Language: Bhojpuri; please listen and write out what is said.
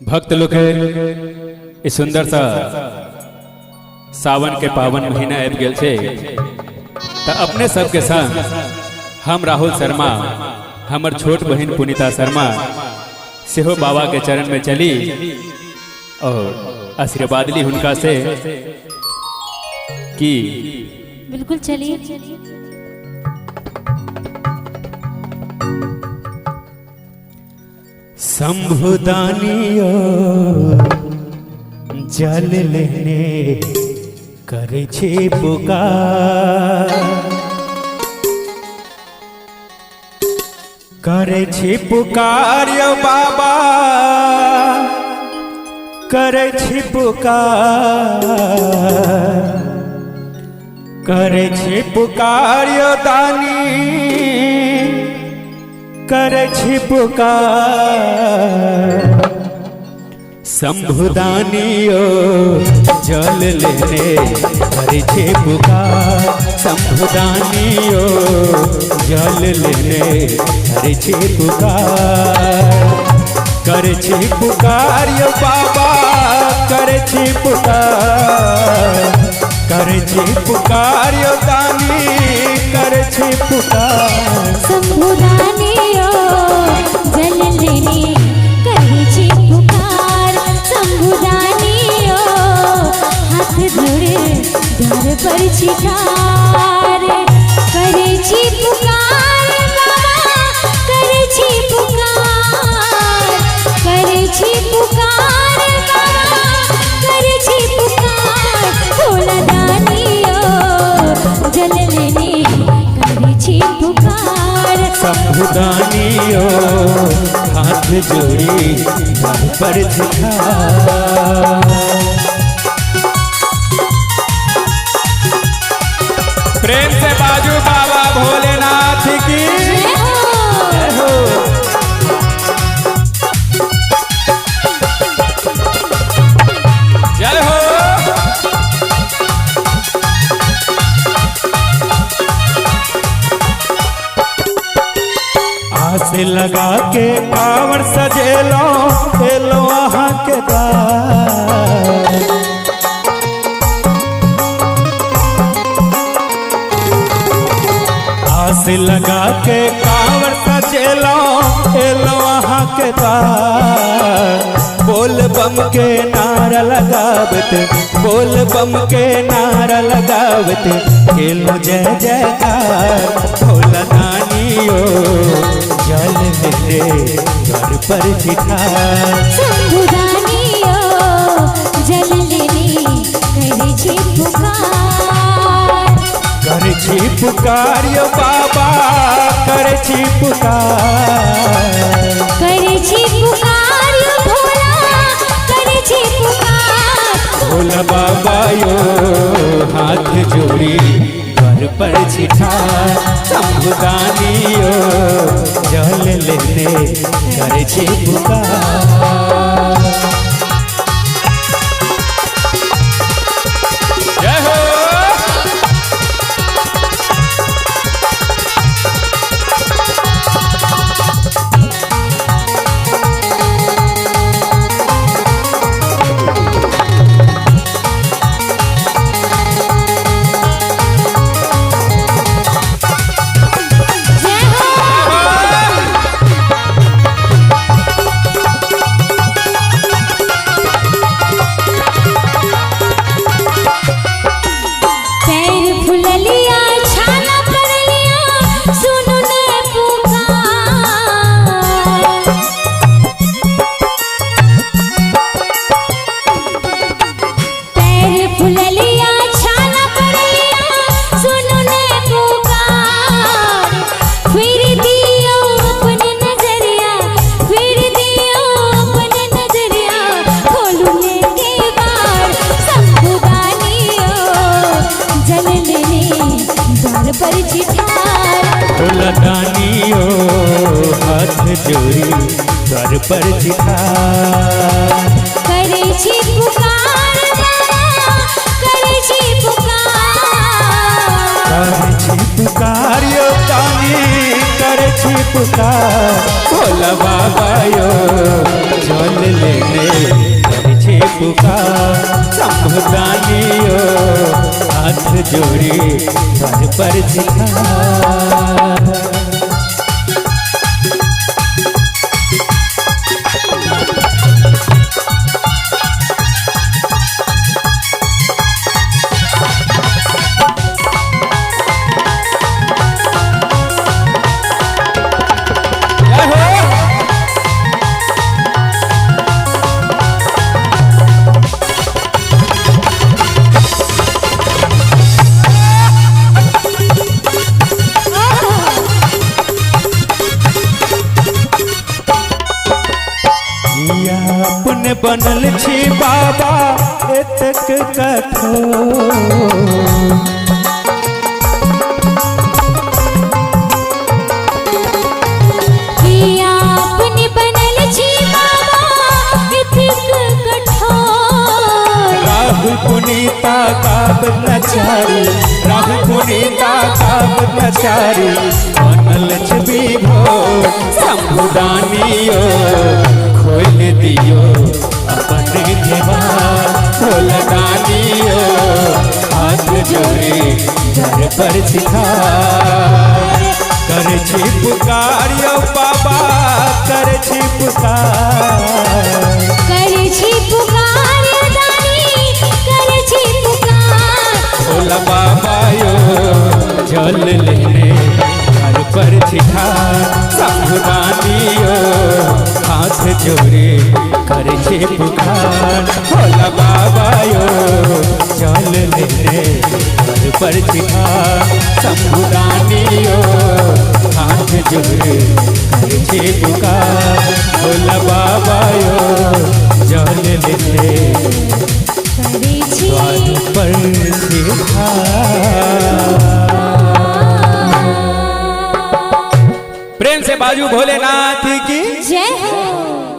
भक्त लोग इस सुंदर सा सावन के पावन महीना आबि गेल छे तो अपने सबके संग हम राहुल शर्मा हमर छोट बहन पुनीता शर्मा सेहो बाबा के चरण में चली और आशीर्वाद ली हुनका से कि बिल्कुल चलिए। शंभुदानियो जल लेने करे छे पुकार, करे छे पुकार यो बाबा, करे छे पुकार, करे छे पुकार यो दानी, करे छे पुकार। शंभुदानियो जल लेने करे छे पुकार, शंभुदानियो जल लेने करे छे पुकार, करे छे पुकार यो बाबा, करे छे पुकार, करे छे पुकार यो दानी, करे छे पुकार। शंभुदानियो जल लेने करे छे पुकार, शंभुदानियो हाथ जोड़े द्वार पर छिठार, करे छे पुकार बाबा, करे छे पुकार, करे छे पुकार बाबा, करे छे पुकार। भोला दानियो जल लेने करे छे पुकार, शंभुदानियो हाथ जोड़ी द्वार पर छिठार। प्रेम से बाजू बाबा भोलेनाथ की जय हो। जय हो। आस लगा के कांवर सजेलो हेलो वहाँ के द्वार, आस लगा के कांवर सजेलो हेलो वहाँ के द्वार। बोल बम के नारा लगावत, बोल बम के नारा लगावत, खेलो जय जयकार। भोला दानियो जल लेने द्वार पर छिठार, शंभुदानियो जल लेने करे छे पुकार, करे छे पुकार यो बाबा, करे छे पुकार, करे छे पुकार यो भोला, करे छे पुकार। भोला बाबा यो हाथ जोड़ी द्वार पर छिठार, शंभुदानियो जल लेने करे छे पुकार। जय हो। भोला दानियो हाथ जोड़ी द्वार पर छिठार, करे छे पुकार बाबा, करे छे पुकार, करे छे पुकार यो दानी, करे छे पुकार। भोला बाबा यो जल लेने पुकार संबुदानियो हाथ जोड़े घर पर सिखार। अपने बनल छी बाबा एतक कठोर, अपने बनल छी बाबा एतक कठोर। राहुल पुनीता काब नचारी, राहुल पुनीता काब नचारी बनल छवि भोर संबुदानियो खोल दियो अपने जवान खोलदानियो हाथ जोड़े घर पर सिखार। कर छी पुकार यो बाबा कर छी पुकार, कर छी पुकार दानी कर छी पुकार। भोला बाबा यो जल लेने घर पर सिखार संबुदानियो हाथ जोड़े कर छी पुकार। भोला बाबा यो जल लेने घर पर सिखार संबुदानियो हाथ जोड़े कर छी पुकार। भोला बाबा यो जल लेने द्वार पर सिखार। प्रेम से बाजू भोलेनाथ की जय हो।